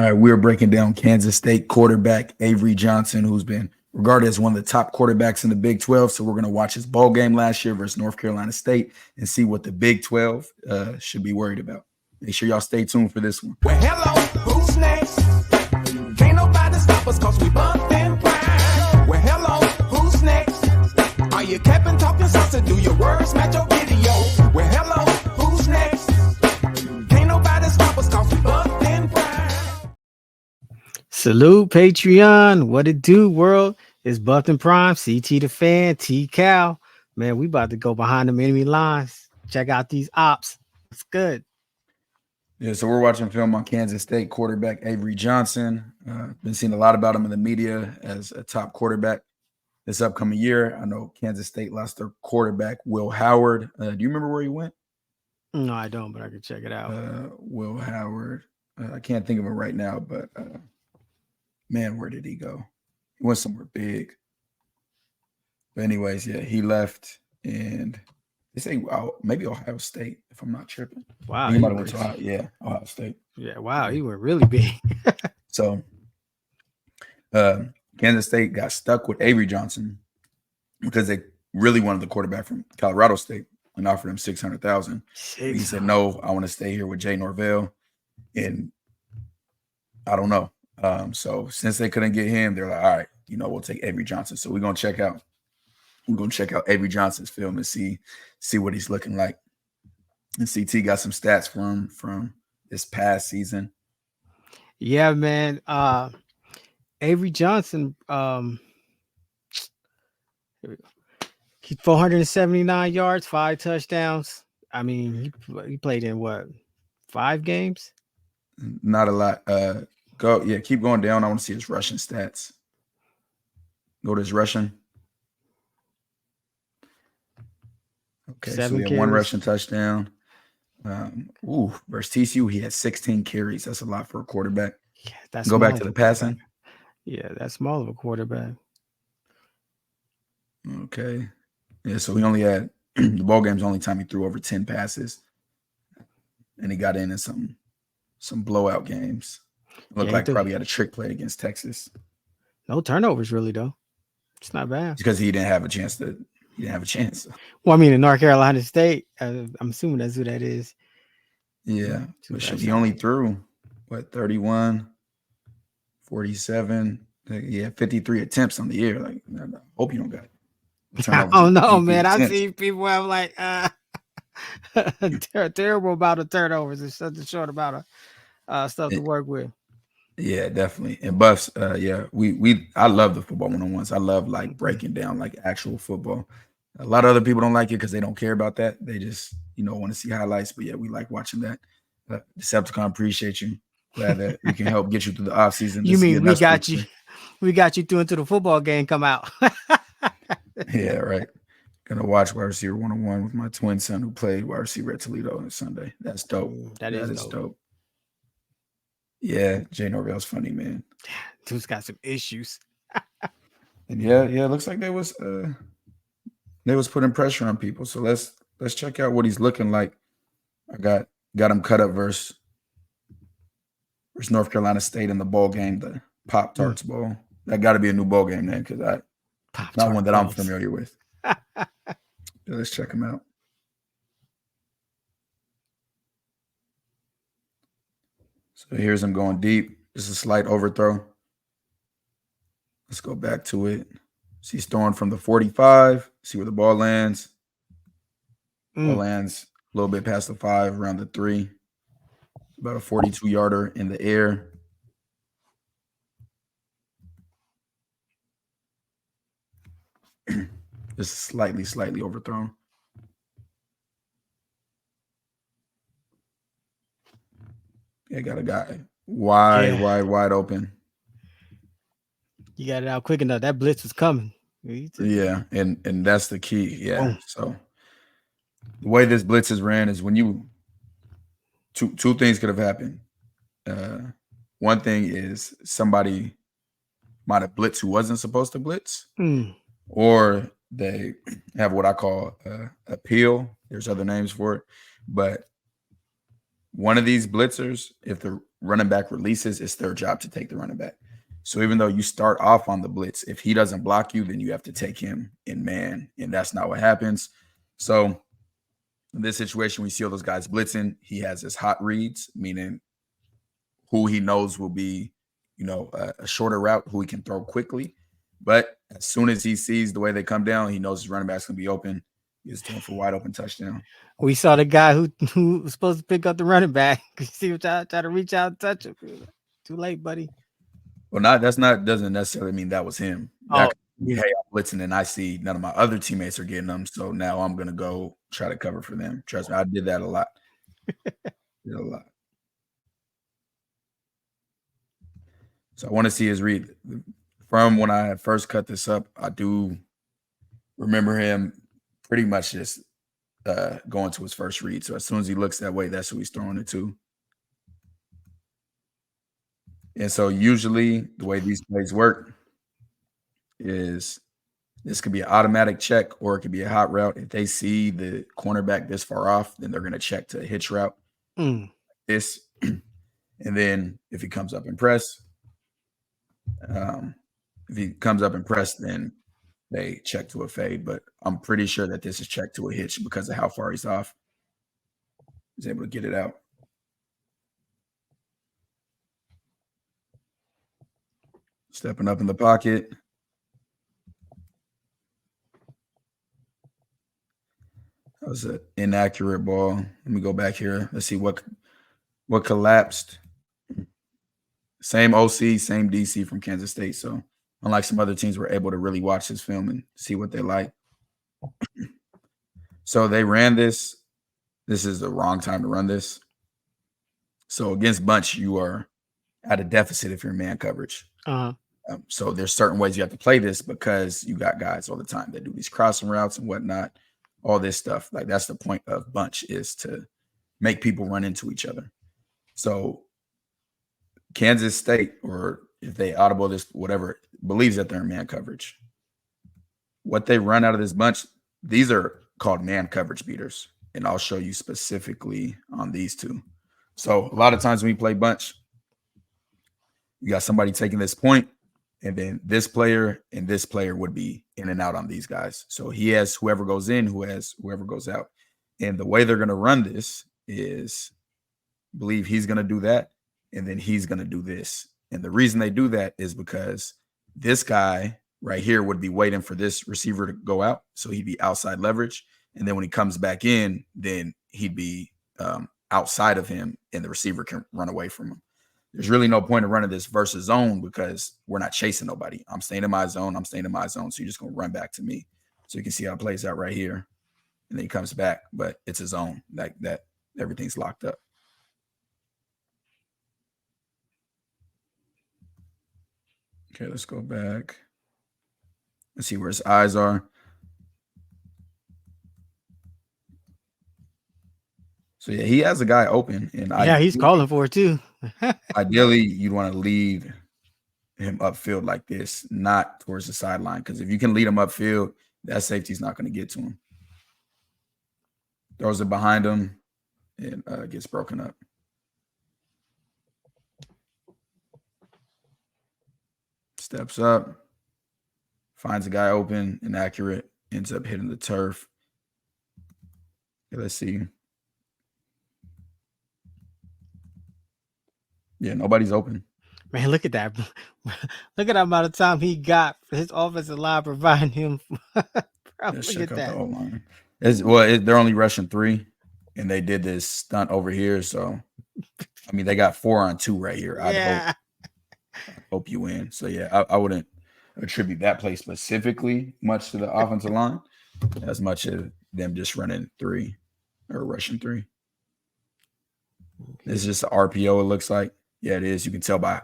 All right, we're breaking down Kansas State quarterback Avery Johnson, who's been regarded as one of the top quarterbacks in the Big 12. So we're going to watch his bowl game last year versus North Carolina State and see what the Big 12 should be worried about. Make sure y'all stay tuned for this one. Well, hello, who's next? Can't nobody stop us cause we bump and grind. Well, hello, who's next? Are you capping, talking sauce, do your words match your video? Well, hello, who's next? Can't nobody stop us cause we bump and grind. Salute Patreon. What it do, world? It's Buffed Prime, CT the Fan, T Cal. Man, we about to go behind them enemy lines. Check out these ops. It's good. Yeah, so we're watching film on Kansas State quarterback Avery Johnson. Been seeing a lot about him in the media as a top quarterback this upcoming year. I know Kansas State lost their quarterback, Will Howard. Do you remember where he went? No, I don't, but I can check it out. Will Howard. I can't think of it right now, but man, where did he go? He went somewhere big. But anyways, yeah, he left, and they say maybe Ohio State, if I'm not tripping. Wow. He might have went to Ohio State. Yeah, wow, he went really big. So Kansas State got stuck with Avery Johnson because they really wanted the quarterback from Colorado State and offered him $600,000. He said, no, I want to stay here with Jay Norvell. And I don't know. So since they couldn't get him, they're like, all right, we'll take Avery Johnson. So we're gonna check out Avery Johnson's film and see what he's looking like. And CT got some stats from this past season. Yeah, man. Avery Johnson, here we go. He's 479 yards, 5 touchdowns. I mean, he played in what, 5 games? Not a lot. Keep going down. I want to see his rushing stats. Go to his rushing. Okay, 7 so he had carries. 1 rushing touchdown. Versus TCU, he had 16 carries. That's a lot for a quarterback. Yeah, that's go back to the passing. Yeah, that's small of a quarterback. Okay. Yeah, so he only had the ball game's the only time he threw over 10 passes. And he got in some blowout games. Looked like probably had a trick play against Texas. No turnovers, really, though. It's not bad. Because he didn't have a chance. Well, I mean, in North Carolina State, I'm assuming that's who that is. Yeah. But he only threw, 31, 47. 53 attempts on the year. Like, I hope you don't got it. I don't know, man. I've seen people have like terrible about the turnovers and such a short amount of stuff to work with. Yeah, definitely. And Buffs, I love the football one-on-ones. I love like breaking down like actual football. A lot of other people don't like it because they don't care about that. They just, want to see highlights. But yeah, we like watching that. Decepticon, appreciate you. Glad that we can help get you through the off season. You mean we got you through until the football game come out. Yeah, right. Gonna watch wide receiver 101 with my twin son who played wide receiver at Toledo on Sunday. That's dope. That is dope. Yeah, Jay Norvell's funny, man. Dude's got some issues. And yeah, it looks like they was putting pressure on people. So let's check out what he's looking like. I got him cut up versus North Carolina State in the bowl game, the Pop-Tarts Bowl. That got to be a new bowl game then, because not one that I'm familiar with. Let's check him out. So here's him going deep. Just a slight overthrow. Let's go back to it. So he's throwing from the 45. See where the ball lands. Ball lands a little bit past the 5, around the 3. About a 42-yarder in the air. Just slightly overthrown. Yeah, got a guy wide open. You got it out quick enough. That blitz was coming. Yeah, and that's the key. Yeah. So the way this blitz is ran is when you two things could have happened. One thing is somebody might have blitzed who wasn't supposed to blitz, or they have what I call a peel. There's other names for it, but one of these blitzers, if the running back releases, it's their job to take the running back. So even though you start off on the blitz, if he doesn't block you, then you have to take him in man, and that's not what happens. So in this situation, we see all those guys blitzing. He has his hot reads, meaning who he knows will be, a shorter route, who he can throw quickly. But as soon as he sees the way they come down, he knows his running back's going to be open. He's going for wide open touchdown. We saw the guy who was supposed to pick up the running back. You see him try to reach out and touch him. Too late, buddy. Well, doesn't necessarily mean that was him. Hey, I'm blitzing and I see none of my other teammates are getting them, so now I'm gonna go try to cover for them. Trust me, I did that a lot. So I want to see his read. From when I first cut this up, I do remember him pretty much just going to his first read. So as soon as he looks that way, that's who he's throwing it to. And so usually the way these plays work is this could be an automatic check or it could be a hot route. If they see the cornerback this far off, then they're going to check to a hitch route. This. And then if he comes up and press, then they check to a fade. But I'm pretty sure that this is checked to a hitch because of how far he's off. He's able to get it out. Stepping up in the pocket. That was an inaccurate ball. Let me go back here. Let's see what collapsed. Same OC, same DC from Kansas State. So unlike some other teams, we're able to really watch this film and see what they like. So they ran this. This is the wrong time to run this. So against bunch, you are at a deficit if you're man coverage. So there's certain ways you have to play this because you got guys all the time that do these crossing routes and whatnot, all this stuff. Like that's the point of bunch, is to make people run into each other. So Kansas State, or if they audible this, whatever, believes that they're in man coverage. What they run out of this bunch, these are called man coverage beaters. And I'll show you specifically on these two. So a lot of times when we play bunch, you got somebody taking this point, and then this player and this player would be in and out on these guys. So he has whoever goes in, who has whoever goes out. And the way they're going to run this is, believe he's going to do that, and then he's going to do this. And the reason they do that is because this guy right here would be waiting for this receiver to go out. So he'd be outside leverage. And then when he comes back in, then he'd be outside of him, and the receiver can run away from him. There's really no point in running this versus zone because we're not chasing nobody. I'm staying in my zone. So you're just going to run back to me. So you can see how it plays out right here. And then he comes back, but it's a zone like that. Everything's locked up. Okay, let's go back. Let's see where his eyes are. So yeah, he has a guy open, and he's calling for it too. Ideally, you'd want to lead him upfield like this, not towards the sideline, because if you can lead him upfield, that safety's not going to get to him. Throws it behind him and gets broken up. Steps up, finds a guy open, inaccurate, ends up hitting the turf. Okay, let's see. Yeah, nobody's open. Man, look at that. Look at the amount of time he got for his offensive line providing him. Bro, look at that. They're only rushing 3, and they did this stunt over here. So, I mean, they got 4 on 2 right here. I'd hope you win. So, yeah, I wouldn't attribute that play specifically much to the offensive line as much as them just running 3 or rushing 3. It's just an RPO, it looks like. Yeah, it is. You can tell by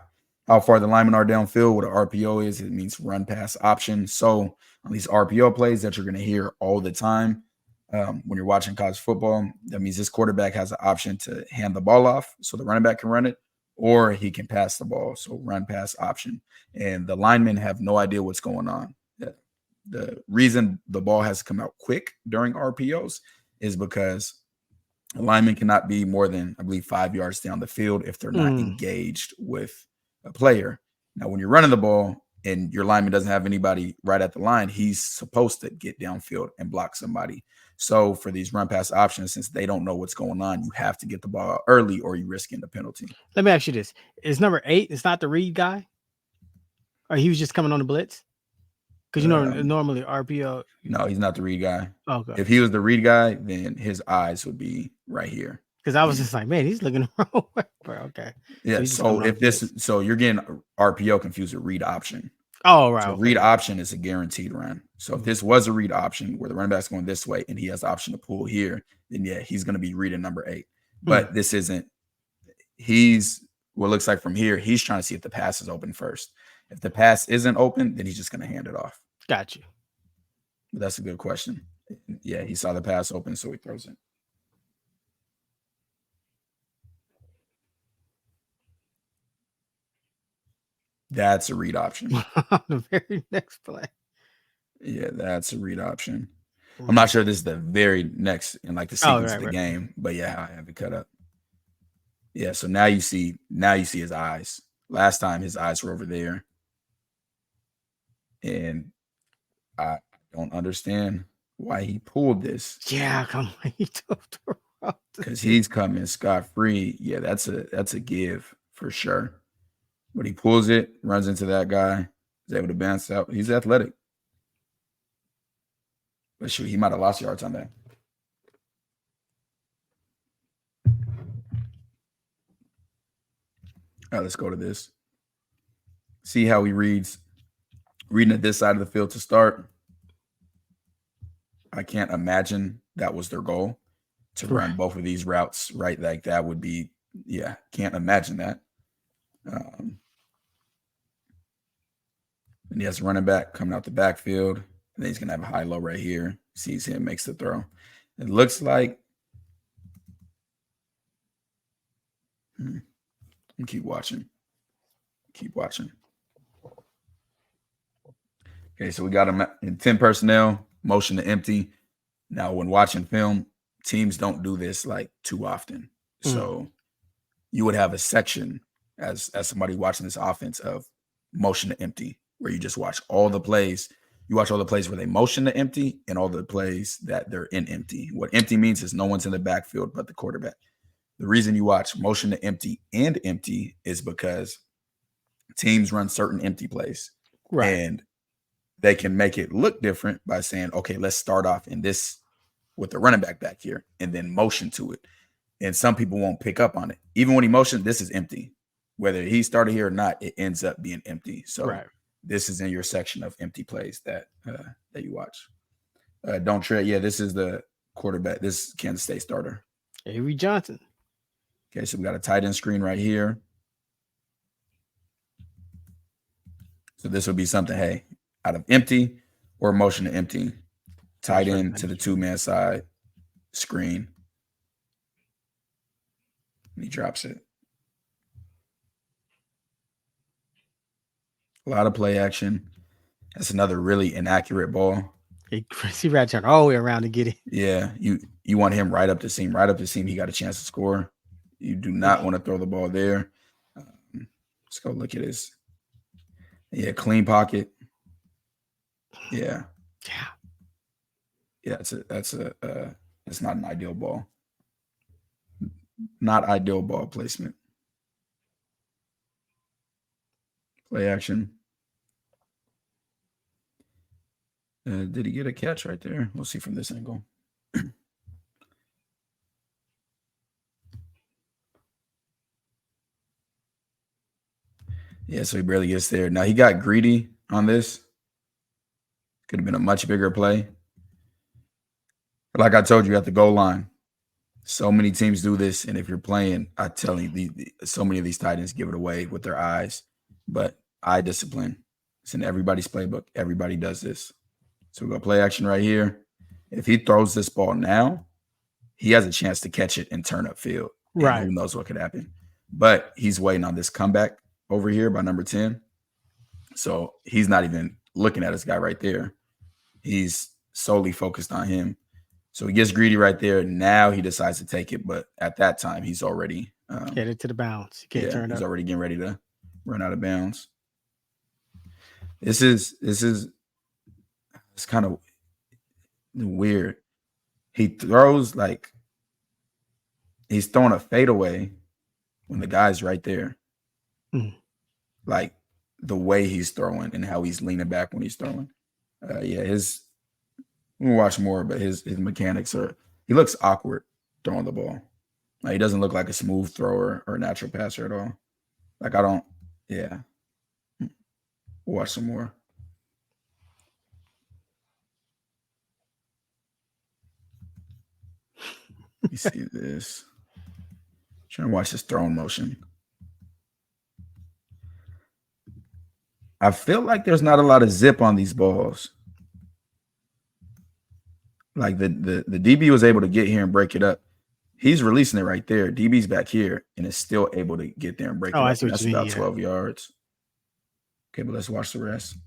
how far the linemen are downfield what an RPO is. It means run pass option. So on these RPO plays that you're going to hear all the time when you're watching college football, that means this quarterback has an option to hand the ball off so the running back can run it, or he can pass the ball. So run pass option. And the linemen have no idea what's going on. The reason the ball has to come out quick during RPOs is because A lineman cannot be more than, I believe, 5 yards down the field if they're not Mm. engaged with a player. Now, when you're running the ball and your lineman doesn't have anybody right at the line, he's supposed to get downfield and block somebody. So for these run pass options, since they don't know what's going on, you have to get the ball out early or you risk the penalty. Let me ask you this: is number 8? It's not the read guy, or he was just coming on the blitz? Because normally RPO. No, he's not the read guy. Okay. If he was the read guy, then his eyes would be right here. Because I was just like, man, he's looking the wrong way. Bro, okay. Yeah. So if this, so you're getting RPO confused with read option. Oh, right. So okay. read option is a guaranteed run. So if this was a read option where the running back's going this way and he has the option to pull here, then yeah, he's going to be reading number 8. But this isn't. He's what looks like from here. He's trying to see if the pass is open first. If the pass isn't open, then he's just going to hand it off. Got you. But that's a good question. Yeah, he saw the pass open, so he throws it. That's a read option. The very next play. Yeah, that's a read option. I'm not sure this is the very next in like the sequence of the game, but yeah, I have it cut up. Yeah, so now you see his eyes. Last time his eyes were over there. And I don't understand why he pulled this. Yeah, come on. Because he's coming scot-free. Yeah, that's a give for sure. But he pulls it, runs into that guy, is able to bounce out. He's athletic. But shoot, he might have lost yards on that. All right, let's go to this. See how he reads. Reading at this side of the field to start. I can't imagine that was their goal to run both of these routes, right? Like that would be, yeah, can't imagine that. And he has a running back coming out the backfield. And then he's going to have a high-low right here. Sees him, makes the throw. It looks like keep watching. Keep watching. Okay, so we got him in 10 personnel, motion to empty. Now, when watching film, teams don't do this like too often. So you would have a section as somebody watching this offense of motion to empty, where you just watch all the plays. You watch all the plays where they motion to empty and all the plays that they're in empty. What empty means is no one's in the backfield but the quarterback. The reason you watch motion to empty and empty is because teams run certain empty plays. Right. And they can make it look different by saying, okay, let's start off in this with the running back here and then motion to it. And some people won't pick up on it. Even when he motioned, this is empty. Whether he started here or not, it ends up being empty. So this is in your section of empty plays that you watch. Don't trade. Yeah, this is the quarterback. This is Kansas State starter. Avery Johnson. Okay, so we got a tight end screen right here. So this would be something, hey, out of empty or motion to empty, tight end to the 2-man side, screen. And he drops it. A lot of play action. That's another really inaccurate ball. He ran all the way around to get it. Yeah, you want him right up the seam. Right up the seam, he got a chance to score. You do not want to throw the ball there. Let's go look at his. Yeah, clean pocket. Yeah. It's not an ideal ball. Not ideal ball placement. Play action. Did he get a catch right there? We'll see from this angle. Yeah, so he barely gets there. Now he got greedy on this. Could have been a much bigger play. But like I told you, at the goal line, so many teams do this. And if you're playing, I tell you, so many of these tight ends give it away with their eyes. But eye discipline, it's in everybody's playbook. Everybody does this. So we got play action right here. If he throws this ball now, he has a chance to catch it and turn upfield. Right. Who knows what could happen. But he's waiting on this comeback over here by number 10. So he's not even looking at this guy right there. He's solely focused on him. So he gets greedy right there. Now he decides to take it, but at that time he's already headed to the bounds. You can't turn he's up. already getting ready to run out of bounds. This is it's kind of weird. He throws like he's throwing a fadeaway when the guy's right there. Like the way he's throwing and how he's leaning back when he's throwing. We'll watch more, but his mechanics he looks awkward throwing the ball. Like he doesn't look like a smooth thrower or a natural passer at all. Like we'll watch some more. You see this. Trying to watch this throwing motion. I feel like there's not a lot of zip on these balls. Like the DB was able to get here and break it up. He's releasing it right there. DB's back here and is still able to get there and break it up. I see what That's you mean, about 12 yards. Okay, but let's watch the rest.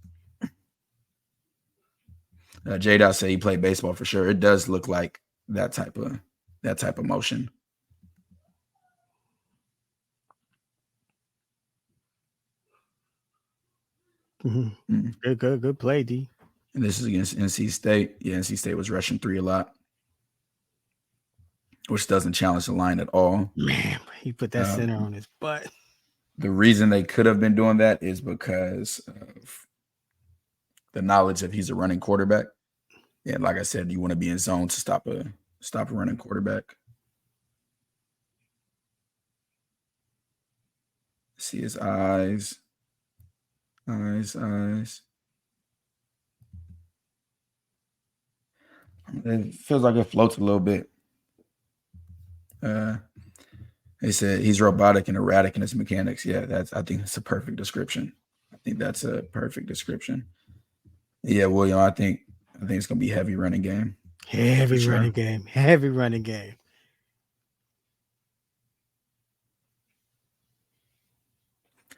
J-Dot said he played baseball for sure. It does look like that type of motion. Good play, D. And this is against NC State. Yeah, NC State was rushing 3 a lot, which doesn't challenge the line at all. Man, he put that center on his butt. The reason they could have been doing that is because of the knowledge that he's a running quarterback. And like I said, you want to be in zone to stop a running quarterback. See his eyes. It feels like it floats a little bit. They said he's robotic and erratic in his mechanics. Yeah, I think that's a perfect description. Yeah, William, I think it's gonna be heavy running game. Heavy running game.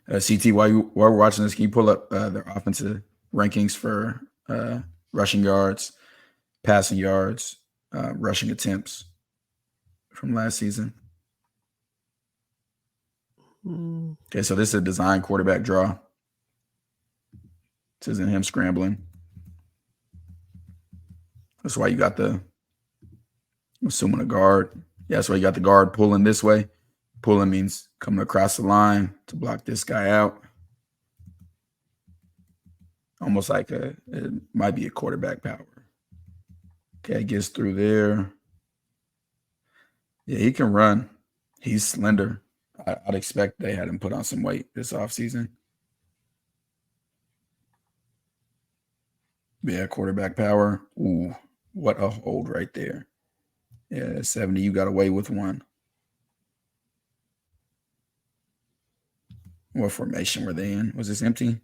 CT, while we're watching this, can you pull up their offensive rankings for rushing yards, passing yards, rushing attempts from last season? Okay, so this is a design quarterback draw. This isn't him scrambling. That's why you got I'm assuming a guard. Yeah, that's why you got the guard pulling this way. Pulling means coming across the line to block this guy out. Almost like it might be a quarterback power. Okay, gets through there. Yeah, he can run. He's slender. I'd expect they had him put on some weight this offseason. Yeah, quarterback power. Ooh, what a hold right there. Yeah, 70, you got away with one. What formation were they in? Was this empty?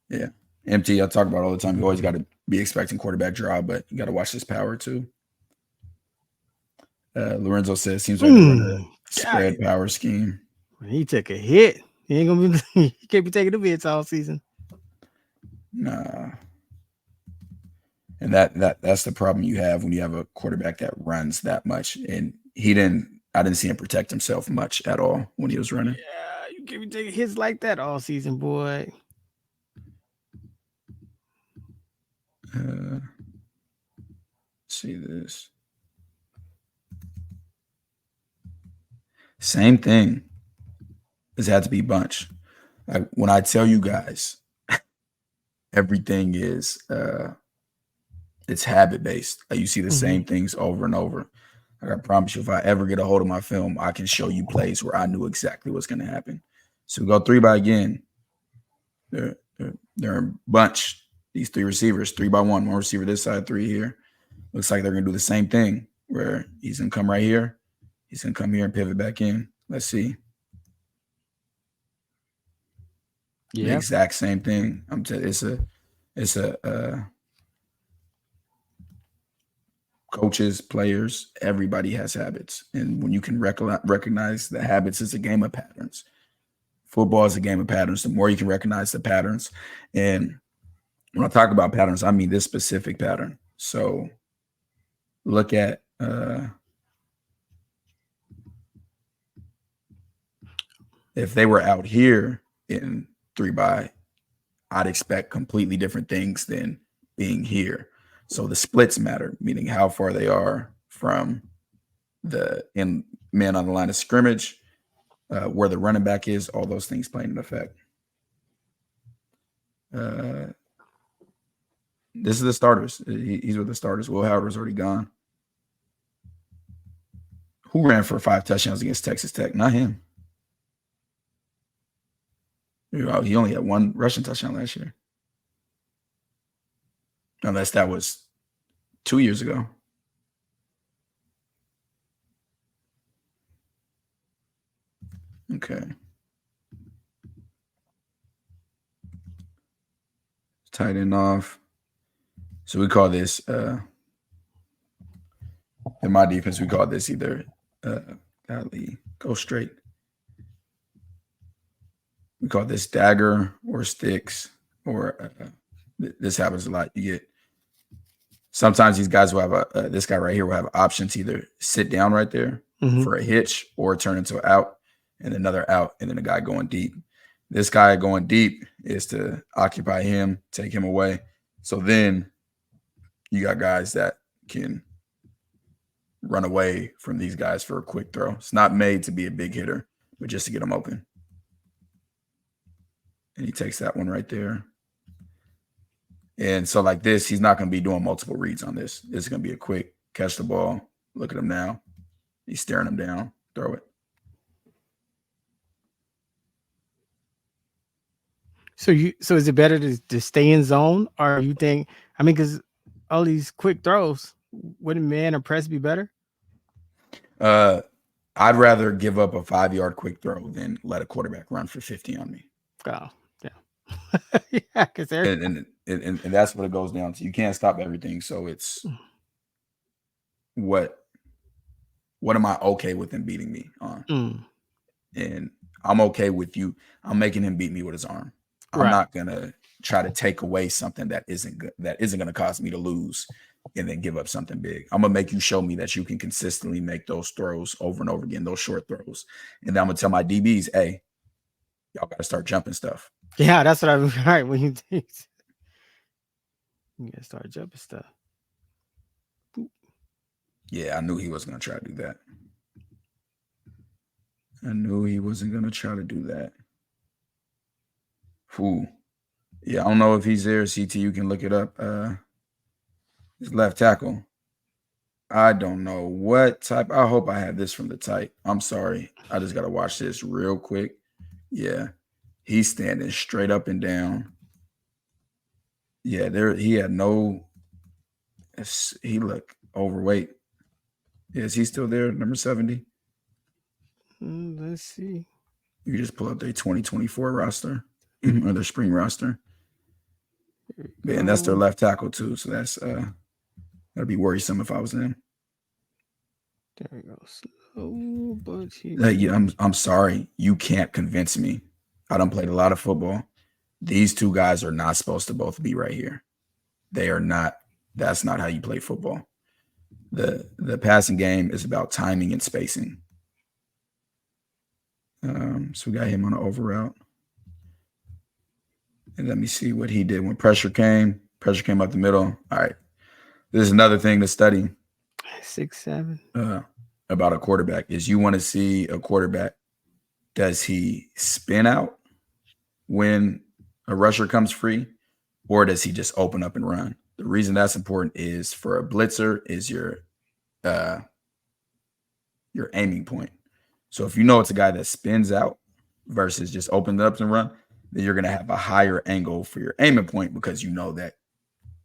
Yeah, empty. I talk about all the time. You always got to be expecting quarterback draw, but you got to watch this power too. Lorenzo says seems like a spread power scheme. When he took a hit, he ain't gonna be. He can't be taking the hits all season. Nah. And that's the problem you have when you have a quarterback that runs that much. And I didn't see him protect himself much at all when he was running. Yeah, you can't be taking hits like that all season, boy. See this. Same thing. This had to be bunch. Like when I tell you guys, everything is it's habit based. Like you see the same things over and over. Like I promise you, if I ever get a hold of my film, I can show you plays where I knew exactly what's going to happen. So we go 3 by again. They're a bunch. These 3 receivers, 3 by 1 receiver this side, 3 here. Looks like they're going to do the same thing where he's going to come right here. He's going to come here and pivot back in. Let's see. Yeah. The exact same thing. I'm telling you, it's a coaches, players, everybody has habits. And when you can recognize the habits, it's a game of patterns. Football is a game of patterns. The more you can recognize the patterns. And when I talk about patterns, I mean this specific pattern. So look at if they were out here in 3-by, I'd expect completely different things than being here. So the splits matter, meaning how far they are from the man on the line of scrimmage, where the running back is, all those things play an effect. This is the starters. He's with the starters. Will Howard's already gone. Who ran for 5 touchdowns against Texas Tech? Not him. He only had 1 rushing touchdown last year. Unless that was 2 years ago. Okay. Tight end off. So we call this in my defense, we call this either go straight. We call this dagger or sticks, or this happens a lot. You get sometimes these guys will have this guy right here will have options, either sit down right there for a hitch or turn into an out and another out, and then a guy going deep. This guy going deep is to occupy him, take him away. So then you got guys that can run away from these guys for a quick throw. It's not made to be a big hitter, but just to get them open. And he takes that one right there. And so like this, he's not going to be doing multiple reads on this. It's going to be a quick catch the ball. Look at him now. He's staring him down. Throw it. So is it better to stay in zone, or you think? I mean, because all these quick throws, wouldn't man or press be better? I'd rather give up a 5-yard quick throw than let a quarterback run for 50 on me. Oh, yeah, yeah, because and that's what it goes down to. You can't stop everything, so it's what am I okay with him beating me on? And I'm okay with you. I'm making him beat me with his arm. I'm not gonna try to take away something that isn't good, that isn't gonna cause me to lose, and then give up something big. I'm gonna make you show me that you can consistently make those throws over and over again, those short throws. And then I'm gonna tell my DBs, hey, y'all gotta start jumping stuff. Yeah, that's what I'm right. When you think you gotta start jumping stuff. Yeah, I knew he wasn't gonna try to do that. I knew he wasn't gonna try to do that. Ooh. Yeah, I don't know if he's there. CT, you can look it up. His left tackle. I don't know what type. I hope I have this from the tight. I'm sorry. I just got to watch this real quick. Yeah. He's standing straight up and down. Yeah, he had no. He looked overweight. Is he still there? Number 70? Let's see. You just pull up their 2024 roster or their spring roster. And that's their left tackle too. So that's that'd be worrisome if I was them. There we go. Slow, but yeah, I'm sorry. You can't convince me. I done played a lot of football. These two guys are not supposed to both be right here. They are not. That's not how you play football. The passing game is about timing and spacing. So we got him on an over route. And let me see what he did when pressure came. Pressure came up the middle. All right. This is another thing to study. 6'7". About a quarterback is you want to see a quarterback. Does he spin out when a rusher comes free, or does he just open up and run? The reason that's important is for a blitzer is your aiming point. So if you know it's a guy that spins out versus just opens up and run, then you're going to have a higher angle for your aiming point because you know that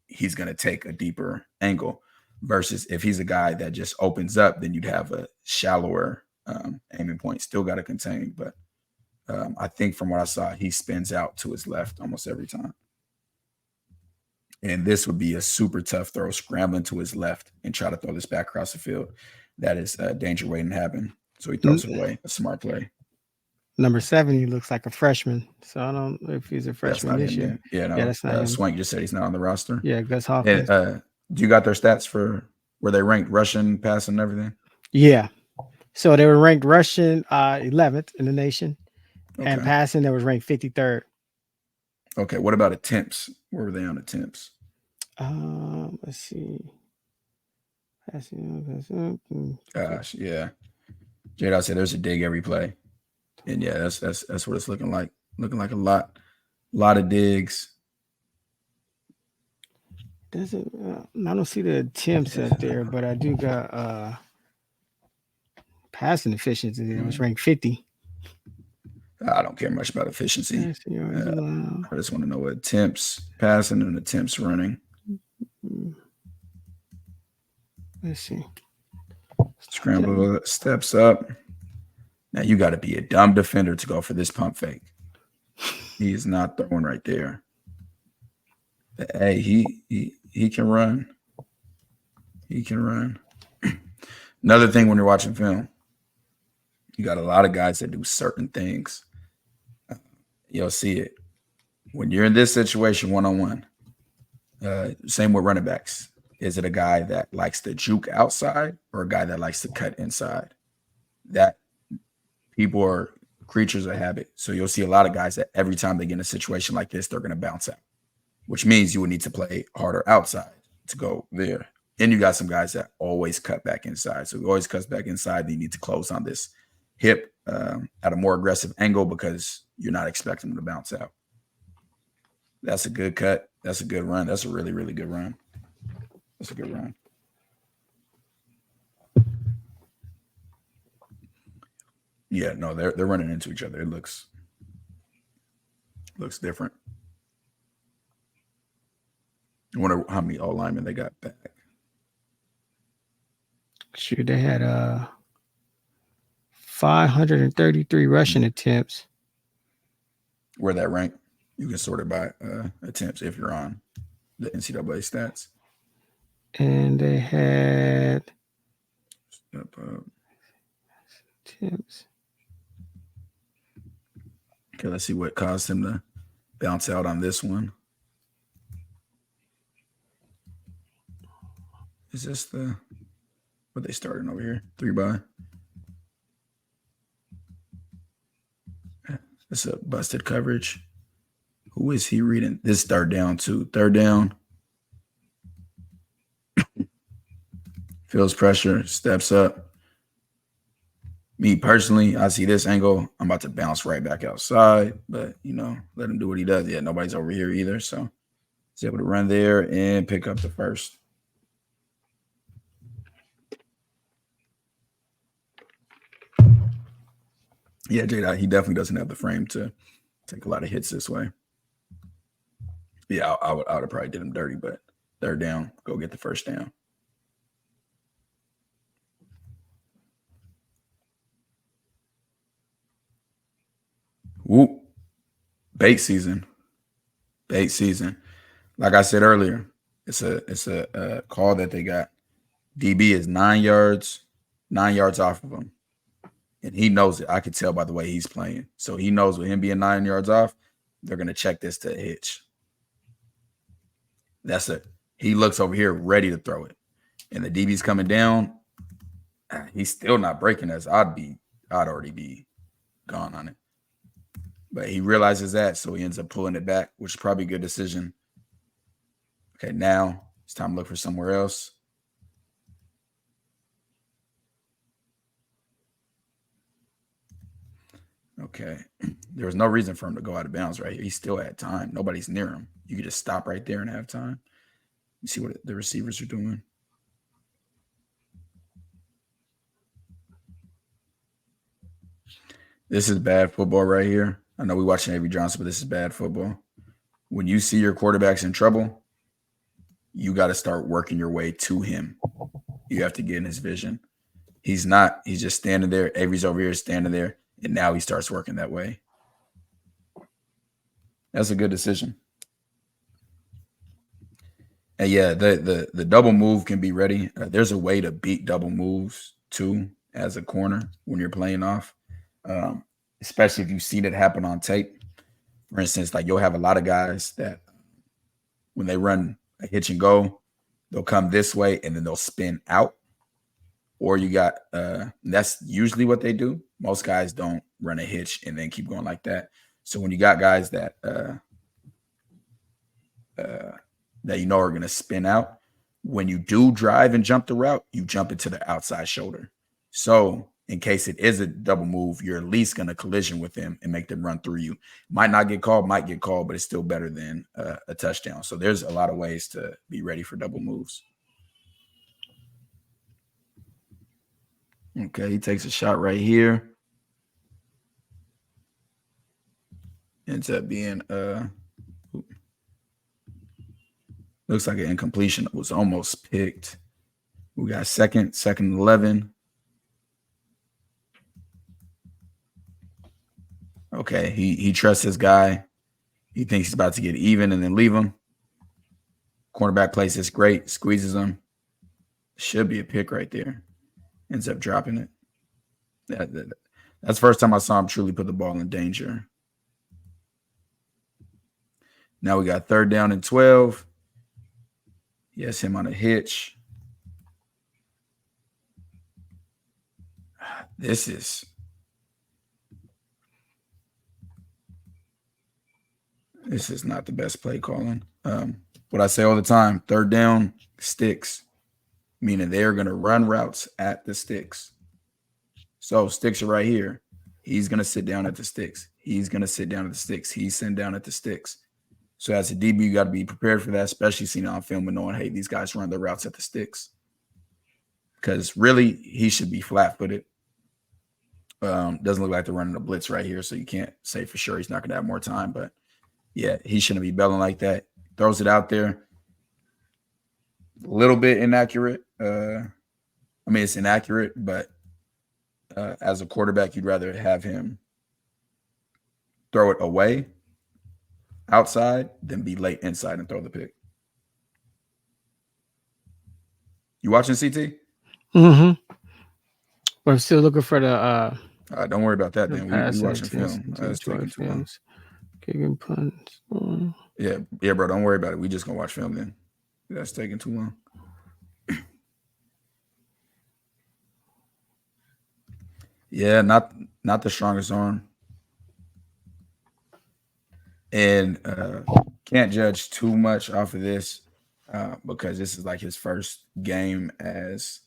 he's going to take a deeper angle versus if he's a guy that just opens up, then you'd have a shallower aiming point. Still got to contain, but I think from what I saw, he spins out to his left almost every time. And this would be a super tough throw, scrambling to his left and try to throw this back across the field. That is a danger waiting to happen. So he throws it away. A smart play. Number 7, he looks like a freshman. So I don't know if he's a freshman this year. Yeah, no. Yeah, that's not him. Swank just said he's not on the roster. Yeah, Gus Hawkins. And, do you got their stats for Were they ranked rushing, passing, and everything? Yeah. So they were ranked rushing 11th in the nation, and Okay. passing they was ranked 53rd. Okay. What about attempts? Where were they on attempts? Let's see. Passing. Gosh, yeah. J-Dot said there's a dig every play. And yeah, that's what it's looking like. Looking like a lot of digs. Doesn't I don't see the attempts up there, but I do got passing efficiency. It was ranked 50. I don't care much about efficiency. Passing yards allowed. I just want to know what attempts passing and attempts running. Let's see. Scramble steps up. Now you got to be a dumb defender to go for this pump fake. He is not throwing right there. But, hey, he can run. He can run. Another thing when you're watching film, you got a lot of guys that do certain things. You'll see it. When you're in this situation one-on-one, same with running backs. Is it a guy that likes to juke outside or a guy that likes to cut inside? That people are creatures of habit. So you'll see a lot of guys that every time they get in a situation like this, they're going to bounce out, which means you would need to play harder outside to go there. And you got some guys that always cut back inside. So he always cuts back inside. You need to close on this hip at a more aggressive angle because you're not expecting them to bounce out. That's a good cut. That's a good run. That's a really, really good run. That's a good run. Yeah, no, they're running into each other. It looks different. I wonder how many all linemen they got back. Shoot, they had 533 rushing attempts. Where that rank? You can sort it by attempts if you're on the NCAA stats. And they had attempts. Okay, let's see what caused him to bounce out on this one. Is this what they starting over here? 3-by. It's a busted coverage. Who is he reading? This third down too. Third down. Feels pressure, steps up. Me personally, I see this angle. I'm about to bounce right back outside, but let him do what he does. Yeah, nobody's over here either, so he's able to run there and pick up the first. Yeah, J-Dot, he definitely doesn't have the frame to take a lot of hits this way. Yeah, I would have probably did him dirty, but third down, go get the first down. Whoop. Bait season. Like I said earlier, it's a call that they got. DB is 9 yards off of him. And he knows it. I could tell by the way he's playing. So he knows with him being 9 yards off, they're going to check this to a hitch. That's it. He looks over here ready to throw it. And the DB's coming down. He's still not breaking us. I'd already be gone on it. But he realizes that, so he ends up pulling it back, which is probably a good decision. Okay, now it's time to look for somewhere else. Okay. There was no reason for him to go out of bounds right here. He still had time. Nobody's near him. You could just stop right there and have time. You see what the receivers are doing. This is bad football right here. I know we're watching Avery Johnson, but this is bad football. When you see your quarterback's in trouble, you got to start working your way to him. You have to get in his vision. He's not. He's just standing there. Avery's over here standing there, and now he starts working that way. That's a good decision. And yeah, the double move can be ready. There's a way to beat double moves too as a corner when you're playing off, especially if you've seen it happen on tape. For instance, like you'll have a lot of guys that when they run a hitch and go, they'll come this way and then they'll spin out. Or you got that's usually what they do. Most guys don't run a hitch and then keep going like that. So when you got guys that that you know are going to spin out, when you do drive and jump the route, you jump into the outside shoulder. So in case it is a double move, you're at least going to collision with them and make them run through you. Might not get called, might get called, but it's still better than a touchdown. So there's a lot of ways to be ready for double moves. Okay, he takes a shot right here. Ends up being looks like an incompletion. It was almost picked. We got second and 11. Okay, he trusts his guy. He thinks he's about to get even and then leave him. Cornerback plays this great, squeezes him. Should be a pick right there. Ends up dropping it. That's the first time I saw him truly put the ball in danger. Now we got 3rd down and 12. Yes, him on a hitch. This is not the best play calling. What I say all the time, 3rd down, sticks. Meaning they're going to run routes at the sticks. So sticks are right here. He's going to sit down at the sticks. He's going to sit down at the sticks. He's sitting down at the sticks. So as a DB, you got to be prepared for that, especially seeing it on film and knowing, hey, these guys run their routes at the sticks. Because really, he should be flat-footed. Doesn't look like they're running a blitz right here, so you can't say for sure he's not going to have more time. But, yeah, he shouldn't be belling like that. Throws it out there. A little bit inaccurate. It's inaccurate, but as a quarterback, you'd rather have him throw it away outside than be late inside and throw the pick. You watching CT? Mm-hmm. I'm still looking for the don't worry about that, then. We watching film. It's taking too long. Kicking punts. Yeah, bro. Don't worry about it. We just gonna watch film then. That's taking too long. Yeah, not the strongest arm. And can't judge too much off of this because this is like his first game as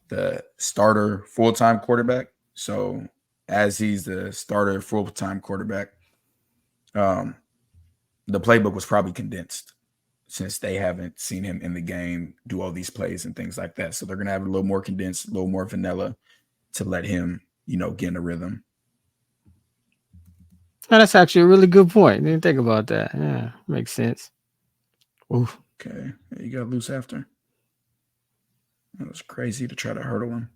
the starter full-time quarterback. So as he's the starter full-time quarterback, the playbook was probably condensed since they haven't seen him in the game do all these plays and things like that. So they're going to have it a little more condensed, a little more vanilla to let him, get in a rhythm. Oh, that's actually a really good point. Didn't think about that. Yeah, makes sense. Oof. Okay, you got loose after. That was crazy to try to hurdle him.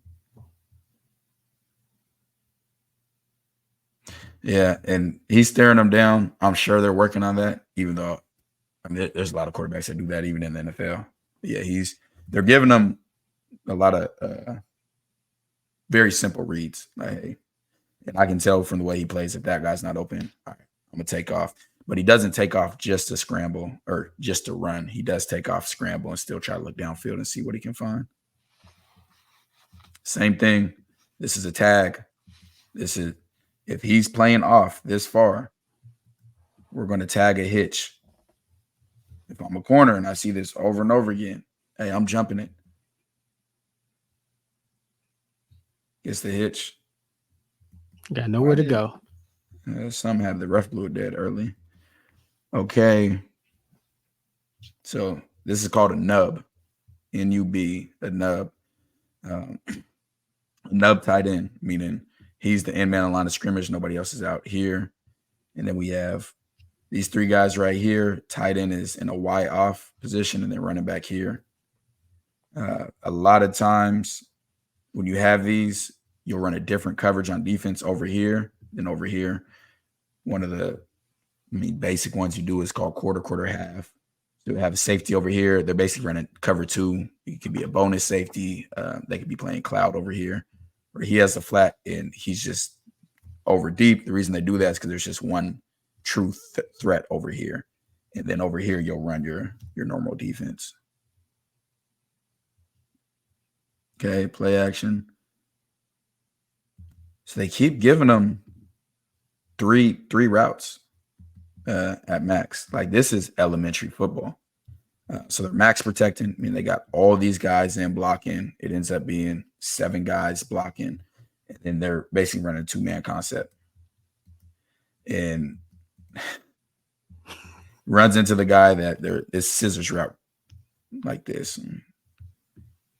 Yeah, and he's staring them down. I'm sure they're working on that, even though there's a lot of quarterbacks that do that even in the NFL. But yeah, they're giving them a lot of very simple reads. Like, and I can tell from the way he plays if that guy's not open, all right, I'm going to take off. But he doesn't take off just to scramble or just to run. He does take off, scramble, and still try to look downfield and see what he can find. Same thing. This is a tag. If he's playing off this far, we're going to tag a hitch. If I'm a corner and I see this over and over again, hey, I'm jumping it. Gets the hitch. Got nowhere to go. Some have the ref blew it dead early. Okay. So this is called a nub. N-U-B, a nub. A nub tight end, meaning he's the end man on line of scrimmage. Nobody else is out here. And then we have these three guys right here. Tight end is in a Y off position, and then running back here. A lot of times when you have these, you'll run a different coverage on defense over here than over here. One of the basic ones you do is called quarter, half. So you have a safety over here. They're basically running cover two. It could be a bonus safety. They could be playing cloud over here. Where he has the flat and he's just over deep. The reason they do that is because there's just one true threat over here. And then over here, you'll run your normal defense. Okay, play action. So they keep giving them three routes at max. Like this is elementary football. So they're max protecting. I mean, they got all these guys in blocking. It ends up being 7 guys blocking, and then they're basically running a 2-man concept. And runs into the guy that there is scissors route like this. And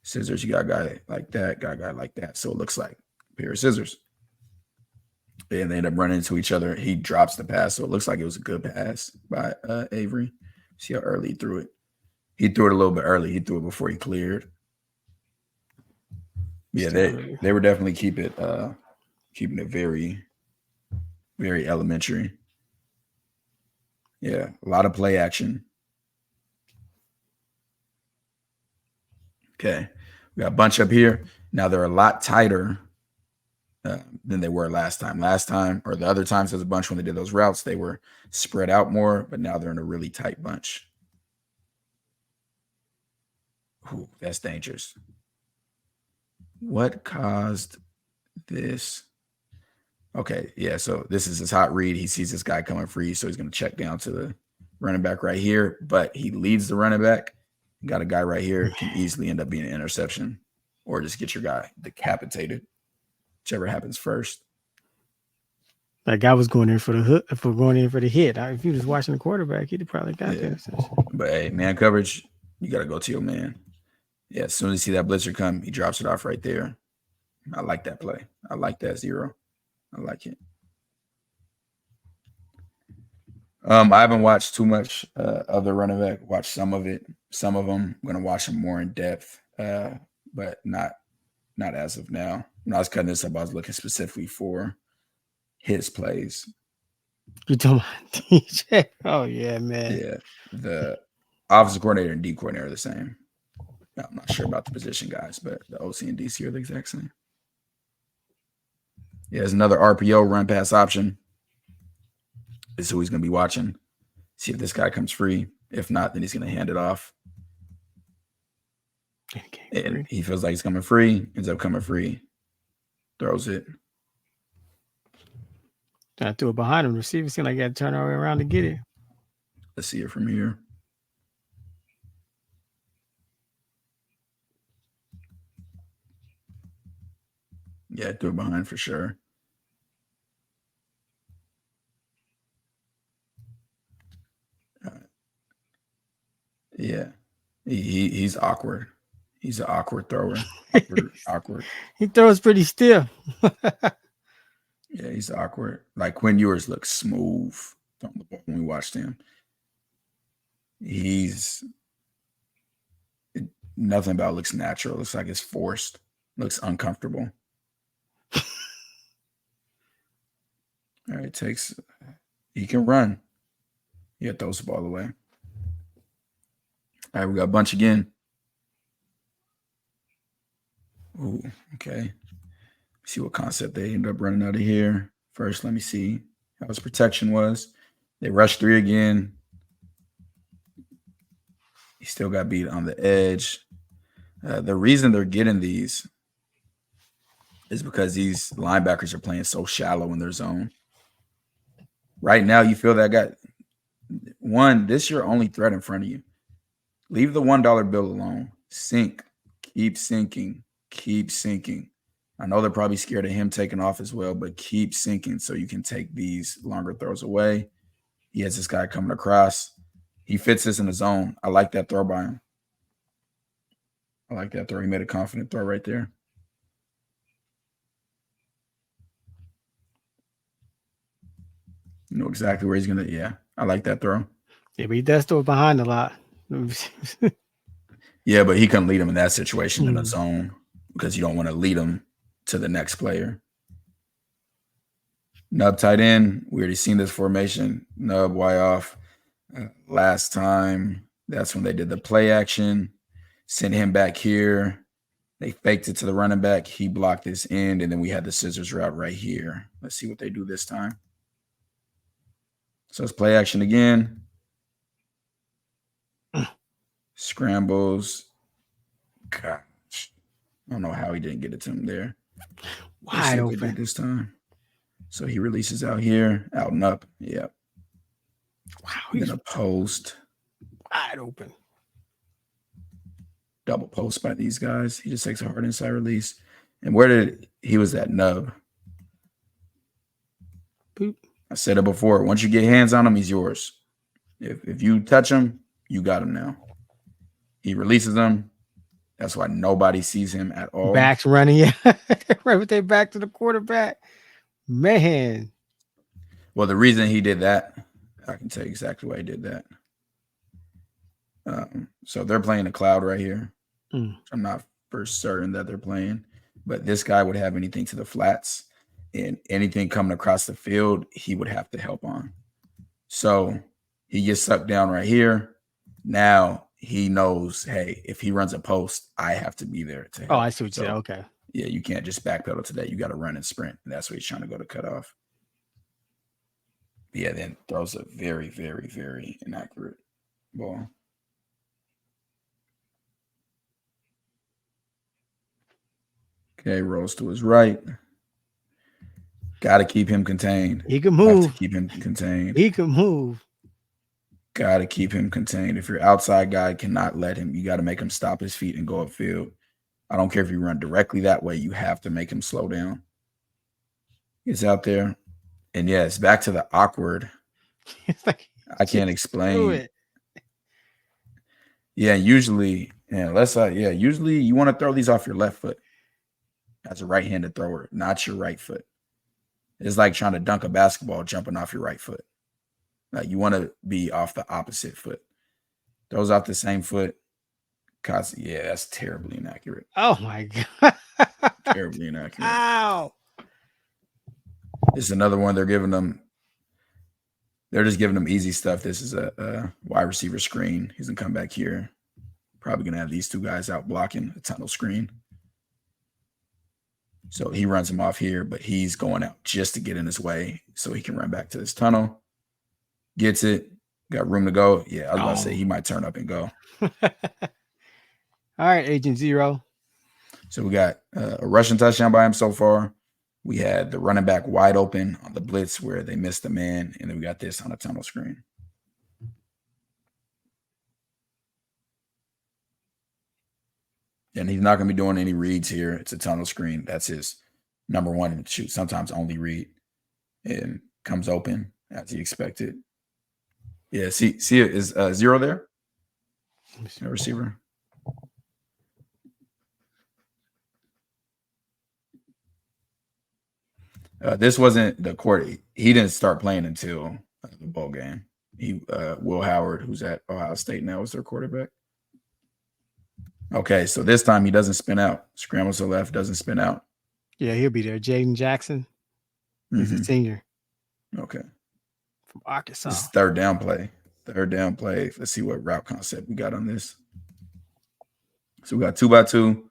scissors, you got a guy like that, got a guy like that. So it looks like a pair of scissors. And they end up running into each other. He drops the pass. So it looks like it was a good pass by Avery. See how early he threw it. He threw it a little bit early. He threw it before he cleared. Yeah, they were definitely keeping it very, very elementary. Yeah, a lot of play action. Okay, we got a bunch up here. Now they're a lot tighter than they were last time. Last time, or the other times, there's a bunch when they did those routes, they were spread out more, but now they're in a really tight bunch. Ooh, that's dangerous. What caused this? Okay, yeah, so this is his hot read. He sees this guy coming free, so he's going to check down to the running back right here, but he leads the running back. Got a guy right here, can easily end up being an interception or just get your guy decapitated, whichever happens first. That guy was going in for the hook, for going in for the hit. If he was watching the quarterback, he'd probably got the interception. But hey, man coverage, you got to go to your man. Yeah, as soon as you see that blitzer come, he drops it off right there. I like that play. I like that 0. I like it. I haven't watched too much of the running back. Watched some of it. Some of them I'm gonna watch them more in depth, but not as of now. When I was cutting this up, I was looking specifically for his plays. You talking about DJ? Oh yeah, man. Yeah, the offensive coordinator and D coordinator are the same. I'm not sure about the position guys, but the OC and DC are the exact same. Yeah, there's another RPO run pass option. This is who he's going to be watching. See if this guy comes free. If not, then he's going to hand it off. And he feels like he's coming free. Ends up coming free. Throws it. I threw it behind him. The receiver seemed like he had to turn all the way around to get it. Let's see it from here. Yeah, threw it behind for sure. Yeah, he's awkward. He's an awkward thrower. Awkward. He throws pretty stiff. Yeah, he's awkward. Like Quinn Ewers looks smooth on the ball when we watched him. Nothing about it looks natural. Looks like it's forced. Looks uncomfortable. All right, he can run. Yeah, throws the ball away. All right, we got a bunch again. Ooh, okay. See what concept they end up running out of here. First, let me see how his protection was. They rushed 3 again. He still got beat on the edge. The reason they're getting these is because these linebackers are playing so shallow in their zone. Right now, you feel that guy. One, this is your only threat in front of you. Leave the $1 bill alone. Sink. Keep sinking. Keep sinking. I know they're probably scared of him taking off as well, but keep sinking so you can take these longer throws away. He has this guy coming across. He fits this in the zone. I like that throw by him. I like that throw. He made a confident throw right there. You know exactly where he's going to. Yeah, I like that throw. Yeah, but he does throw behind a lot. Yeah, but he couldn't lead him in that situation in the zone because you don't want to lead him to the next player. Nub tight end. We already seen this formation. Nub Y off. Last time, that's when they did the play action. Sent him back here. They faked it to the running back. He blocked this end, and then we had the scissors route right here. Let's see what they do this time. So it's play action again. Scrambles. Gosh. I don't know how he didn't get it to him there. Wide see what open. they did this time. So he releases out here, out and up. Yeah. Wow, He's gonna post. Wide open. Double post by these guys. He just takes a hard inside release. And where did he was at nub? Boop. I said it before. Once you get hands on him, he's yours. If you touch him, you got him now. He releases them. That's why nobody sees him at all. Backs running, yeah. Right with their back to the quarterback. Man. Well, the reason he did that, I can tell you exactly why he did that. So they're playing the cloud right here. I'm not for certain that they're playing, but this guy would have anything to the flats, and anything coming across the field, he would have to help on. So he gets sucked down right here. Now he knows, hey, if he runs a post, I have to be there to help. Oh, I see what you said. Okay. Yeah, you can't just backpedal to that. You got to run and sprint. And that's what he's trying to go to cut off. Yeah, then throws a very, very, very inaccurate ball. Okay, rolls to his right. Got to keep him contained. He can move. Have to keep him contained. He can move. Got to keep him contained. If your outside guy cannot let him, you got to make him stop his feet and go upfield. I don't care if you run directly that way. You have to make him slow down. He's out there. And yeah, it's back to the awkward. Like, I can't explain. Yeah, usually you want to throw these off your left foot as a right-handed thrower, not your right foot. It's like trying to dunk a basketball jumping off your right foot. Like you want to be off the opposite foot. Throws off the same foot. Yeah, that's terribly inaccurate. Oh my God. Terribly inaccurate. Ow. This is another one they're giving them. They're just giving them easy stuff. This is a wide receiver screen. He's going to come back here. Probably going to have these two guys out blocking a tunnel screen. So he runs him off here, but he's going out just to get in his way so he can run back to this tunnel. Gets it. Got room to go. Yeah, I was about to say he might turn up and go. All right, Agent Zero. So we got a rushing touchdown by him so far. We had the running back wide open on the blitz where they missed the man, and then we got this on a tunnel screen. And he's not going to be doing any reads here. It's a tunnel screen. That's his number one shoot, sometimes only read. And comes open as he expected. Yeah, see, is Zero there? No receiver. This wasn't the court. He didn't start playing until the bowl game. Will Howard, who's at Ohio State now, was their quarterback. Okay, so this time he doesn't spin out. Scrambles to the left, doesn't spin out. Yeah, he'll be there. Jaden Jackson. He's a senior. Okay. From Arkansas. This is third down play. Let's see what route concept we got on this. So we got 2x2.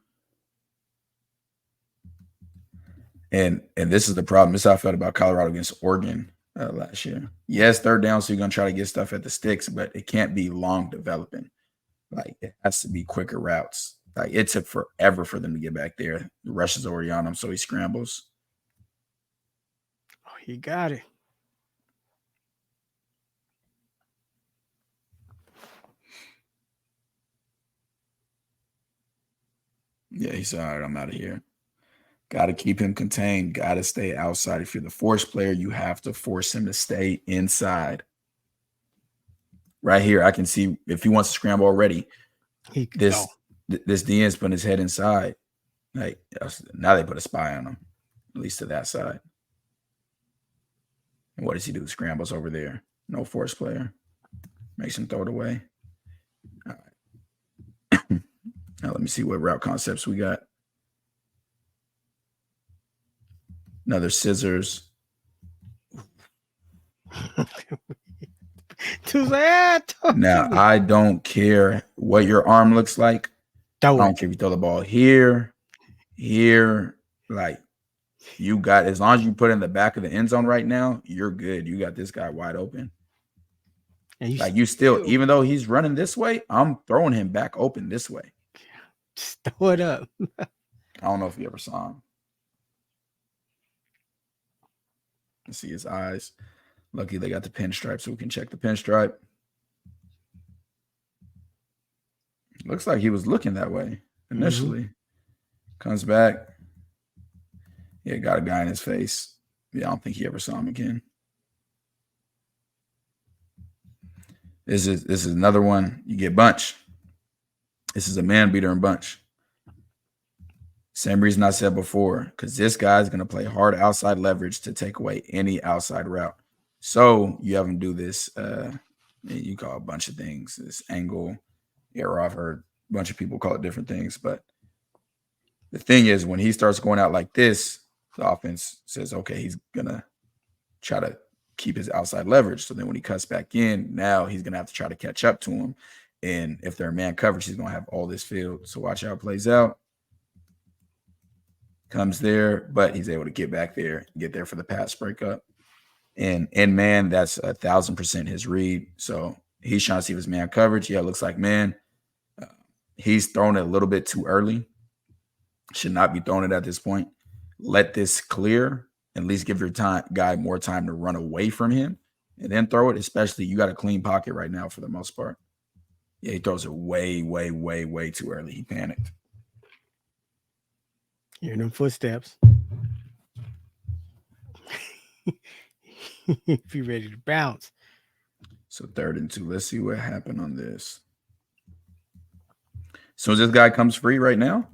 And this is the problem. This is how I felt about Colorado against Oregon last year. Yes, third down, so you're going to try to get stuff at the sticks, but it can't be long developing. Like, it has to be quicker routes. Like, it took forever for them to get back there. The rush is already on him, so he scrambles. Oh, he got it. Yeah, he said, all right, I'm out of here. Got to keep him contained. Got to stay outside. If you're the force player, you have to force him to stay inside. Right here, I can see if he wants to scramble already. This DN's putting his head inside. Like, now they put a spy on him, at least to that side. And what does he do? Scrambles over there. No force player. Makes him throw it away. All right. Now let me see what route concepts we got. Another scissors. Now, I don't care what your arm looks like. I don't care if you throw the ball here. Like, you got, as long as you put it in the back of the end zone right now, you're good. You got this guy wide open. And you still, even though he's running this way, I'm throwing him back open this way. Just throw it up. I don't know if you ever saw him. Let's see his eyes. Lucky they got the pinstripe so we can check the pinstripe. Looks like he was looking that way initially. Comes back. Yeah, got a guy in his face. Yeah, I don't think he ever saw him again. This is another one. You get bunch. This is a man beater and bunch. Same reason I said before, because this guy's going to play hard outside leverage to take away any outside route. So you have him do this. You call a bunch of things. This angle, error. I've heard a bunch of people call it different things. But the thing is, when he starts going out like this, the offense says, okay, he's going to try to keep his outside leverage. So then when he cuts back in, now he's going to have to try to catch up to him. And if they're man coverage, he's going to have all this field. So watch how it plays out. Comes there, but he's able to get back there, get there for the pass breakup. And man, that's 1,000% his read. So he's trying to see if his man coverage. Yeah, it looks like man. He's thrown it a little bit too early. Should not be throwing it at this point. Let this clear. At least give your guy more time to run away from him and then throw it. Especially you got a clean pocket right now for the most part. Yeah, he throws it way, way, way, way too early. He panicked. Hearing them footsteps. Be ready to bounce. So 3rd and 2. Let's see what happened on this. So as this guy comes free right now,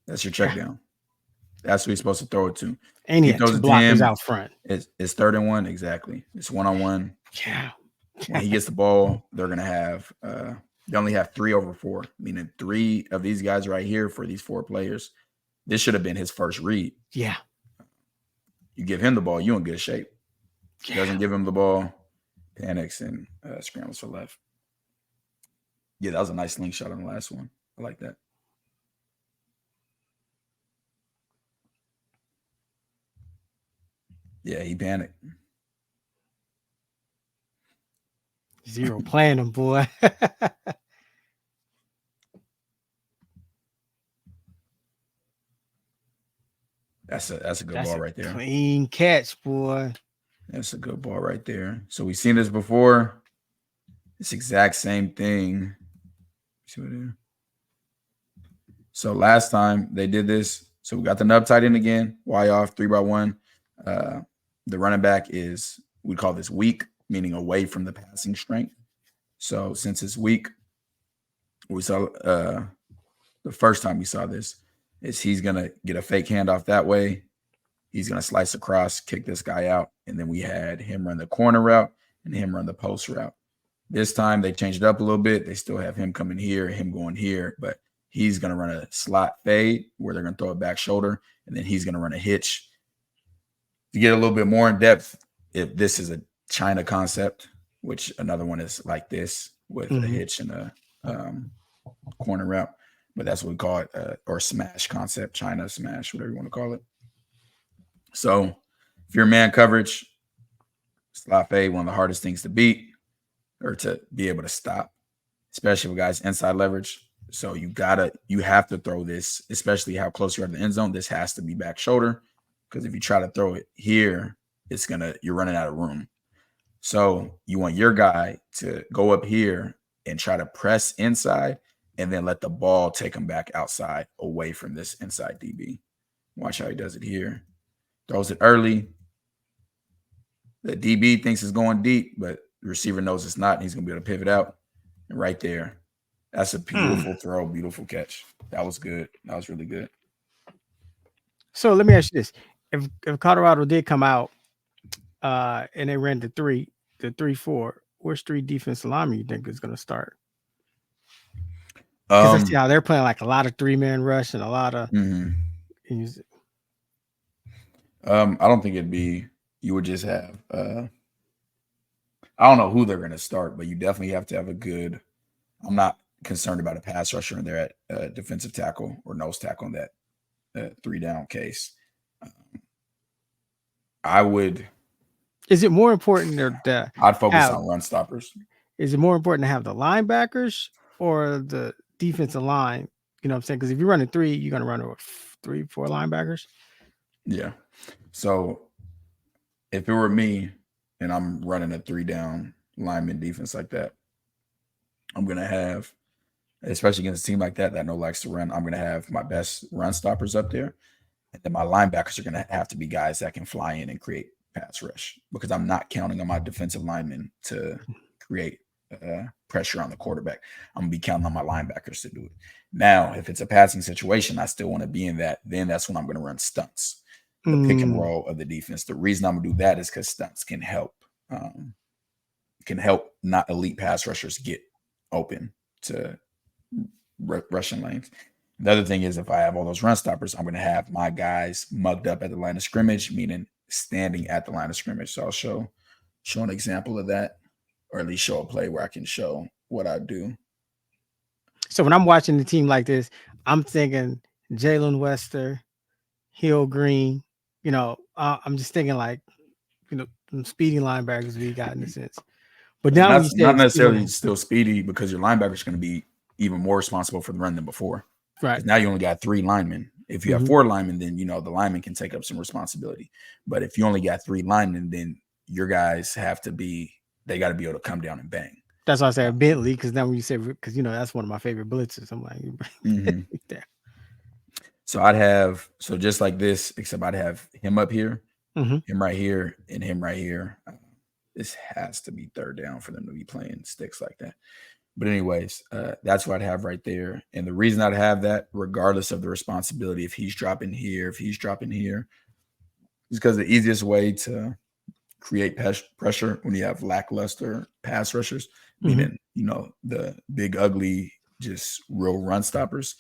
that's your check down. That's who he's supposed to throw it to. And he throws 2 blockers out front. It's 3rd and 1. Exactly. It's 1-on-1. Yeah. When he gets the ball, they're going to have they only have 3 over 4, meaning 3 of these guys right here for these 4 players. This should have been his first read. Yeah. You give him the ball, you in good shape. He doesn't give him the ball, panics and scrambles for left. Yeah, that was a nice slingshot on the last one. I like that. Yeah, he panicked. 0 playing him, boy. That's a good ball right there. Clean catch, boy. That's a good ball right there. So we've seen this before. It's exact same thing. See what it is. So last time they did this. So we got the nub tight end again. Y off 3x1. The running back is, we call this weak, meaning away from the passing strength. So since it's weak, we saw the first time we saw this is he's going to get a fake handoff that way. He's going to slice across, kick this guy out. And then we had him run the corner route and him run the post route. This time they changed it up a little bit. They still have him coming here, him going here, but he's going to run a slot fade where they're going to throw it back shoulder. And then he's going to run a hitch. To get a little bit more in depth, if this is a China concept, which another one is like this with a hitch and a corner route, but that's what we call it, or smash concept, China smash, whatever you want to call it. So if you're man coverage, slot fade, one of the hardest things to beat or to be able to stop, especially with guys inside leverage. So you have to throw this, especially how close you are to the end zone. This has to be back shoulder, because if you try to throw it here, you're running out of room. So you want your guy to go up here and try to press inside and then let the ball take him back outside away from this inside DB. Watch how he does it here. Throws it early. The DB thinks it's going deep, but the receiver knows it's not, and he's going to be able to pivot out. And right there, that's a beautiful throw, beautiful catch. That was good. That was really good. So let me ask you this. If Colorado did come out and they ran the 3-4, which 3 defensive linemen you think is going to start? Because I see how they're playing like a lot of 3-man rush and a lot of. I don't think it'd be. You would just have. I don't know who they're going to start, but you definitely have to have a good. I'm not concerned about a pass rusher in there at defensive tackle or nose tackle in that 3-down case. I would. Is it more important I'd focus on run stoppers. Is it more important to have the linebackers or the defensive line You know what I'm saying? Because if you're running 3, you're gonna run over 3, 4 linebackers. Yeah. So if it were me and I'm running a 3-down lineman defense like that, I'm gonna have, especially against a team like that no likes to run, I'm gonna have my best run stoppers up there. And then my linebackers are going to have to be guys that can fly in and create pass rush, because I'm not counting on my defensive linemen to create pressure on the quarterback. I'm going to be counting on my linebackers to do it. Now, if it's a passing situation, I still want to be in that. Then that's when I'm going to run stunts, the pick and roll of the defense. The reason I'm going to do that is because stunts can help not elite pass rushers get open to rushing lanes. The other thing is, if I have all those run stoppers, I'm going to have my guys mugged up at the line of scrimmage, meaning standing at the line of scrimmage. So I'll show an example of that, or at least show a play where I can show what I do. So when I'm watching the team like this, I'm thinking Jalen Wester, Hill Green. You know, I'm just thinking like, you know, some speedy linebackers we got in a sense. But now not, not necessarily still speedy, because your linebackers are going to be even more responsible for the run than before. Right. Now you only got 3 linemen. If you have 4 linemen, then, you know, the linemen can take up some responsibility. But if you only got 3 linemen, then your guys they got to be able to come down and bang. That's why I said Bentley, because now when you say, because, you know, that's one of my favorite blitzes. I'm like, there. So just like this, except I'd have him up here, him right here, and him right here. This has to be 3rd down for them to be playing sticks like that. But anyways, that's what I'd have right there. And the reason I'd have that, regardless of the responsibility, if he's dropping here, is because the easiest way to create pressure when you have lackluster pass rushers, meaning, you know, the big, ugly, just real run stoppers,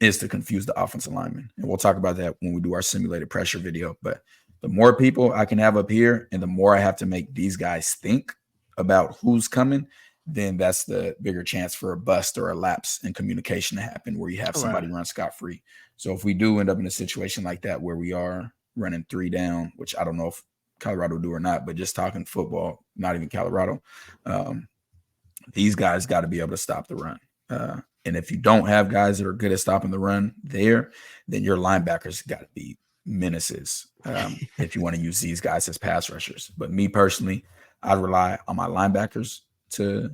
is to confuse the offensive lineman. And we'll talk about that when we do our simulated pressure video. But the more people I can have up here and the more I have to make these guys think about who's coming, then that's the bigger chance for a bust or a lapse in communication to happen, where you have somebody run scot-free. So if we do end up in a situation like that where we are running 3 down, which I don't know if Colorado do or not, but just talking football, not even Colorado, these guys got to be able to stop the run. And if you don't have guys that are good at stopping the run there, then your linebackers got to be menaces if you want to use these guys as pass rushers. But me personally, I'd rely on my linebackers to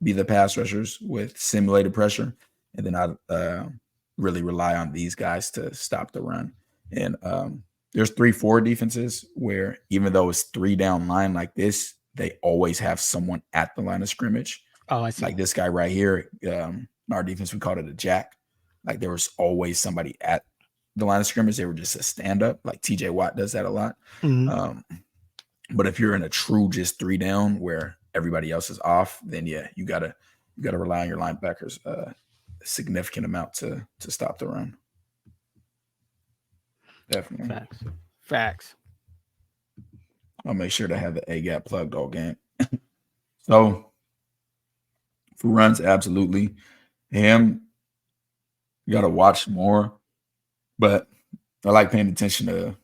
be the pass rushers with simulated pressure, and then I'd really rely on these guys to stop the run. And there's 3-4 defenses where, even though it's 3 down line like this, they always have someone at the line of scrimmage. Oh, I see. Like this guy right here, our defense, we called it a jack. Like there was always somebody at the line of scrimmage. They were just a stand-up. Like TJ Watt does that a lot. But if you're in a true just 3 down where everybody else is off, then yeah, you gotta rely on your linebackers a significant amount to stop the run. Definitely. Facts. I'll make sure to have the A gap plugged all game. So for runs, absolutely. Him, you gotta watch more. But I like paying attention to,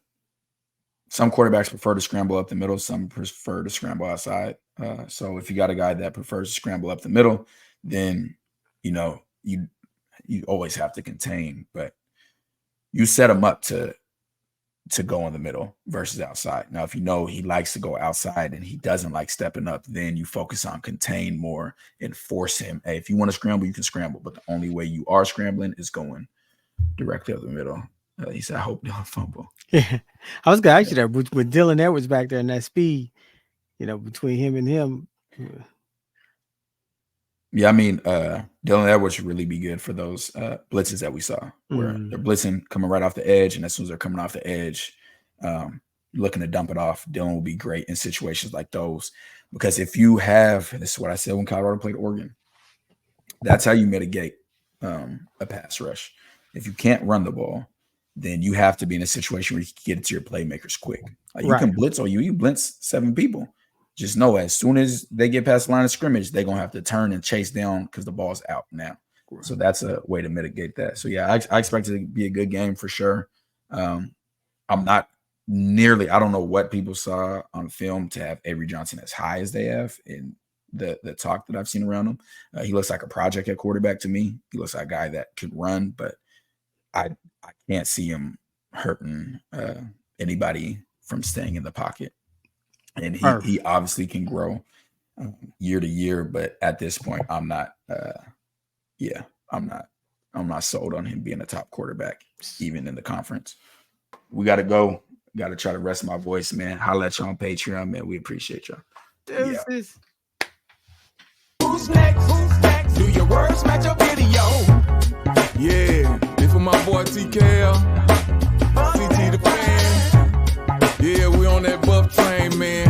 some quarterbacks prefer to scramble up the middle. Some prefer to scramble outside. So if you got a guy that prefers to scramble up the middle, then, you know, you always have to contain, but you set him up to go in the middle versus outside. Now, if you know he likes to go outside and he doesn't like stepping up, then you focus on contain more and force him. Hey, if you want to scramble, you can scramble, but the only way you are scrambling is going directly up the middle. He said, I hope they don't fumble. Yeah, I was gonna ask you that with Dylan Edwards back there and that speed, you know, between him and him. Yeah, I mean, Dylan Edwards should really be good for those blitzes that we saw, where they're blitzing coming right off the edge, and as soon as they're coming off the edge, looking to dump it off, Dylan will be great in situations like those. Because if you have, this is what I said when Colorado played Oregon, that's how you mitigate a pass rush. If you can't run the ball, then you have to be in a situation where you can get it to your playmakers quick. Like you can blitz or you blitz 7 people. Just know as soon as they get past the line of scrimmage, they're going to have to turn and chase down because the ball's out now. So that's a way to mitigate that. So, yeah, I expect it to be a good game for sure. I'm not nearly – I don't know what people saw on film to have Avery Johnson as high as they have. And the talk that I've seen around him. He looks like a project at quarterback to me. He looks like a guy that can run, but I can't see him hurting anybody from staying in the pocket. And he obviously can grow year to year, but at this point, I'm not sold on him being a top quarterback, even in the conference. We got to go. Got to try to rest my voice, man. Holla at y'all on Patreon, man. We appreciate y'all. Yeah. Who's next? Do your words match your video? Yeah, this for my boy TKL, CT the fan. Yeah, we on that buff train, man.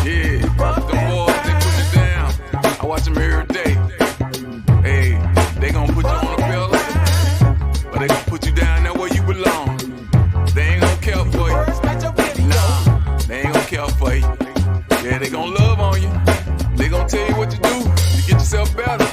Yeah, the boys, they put it down. I watch them every day. Hey, they gonna put you on a pillow, but they gonna put you down there where you belong. They ain't gonna care for you. Nah, they ain't gonna care for you. Yeah, they gonna love on you. They gonna tell you what to do to get yourself better.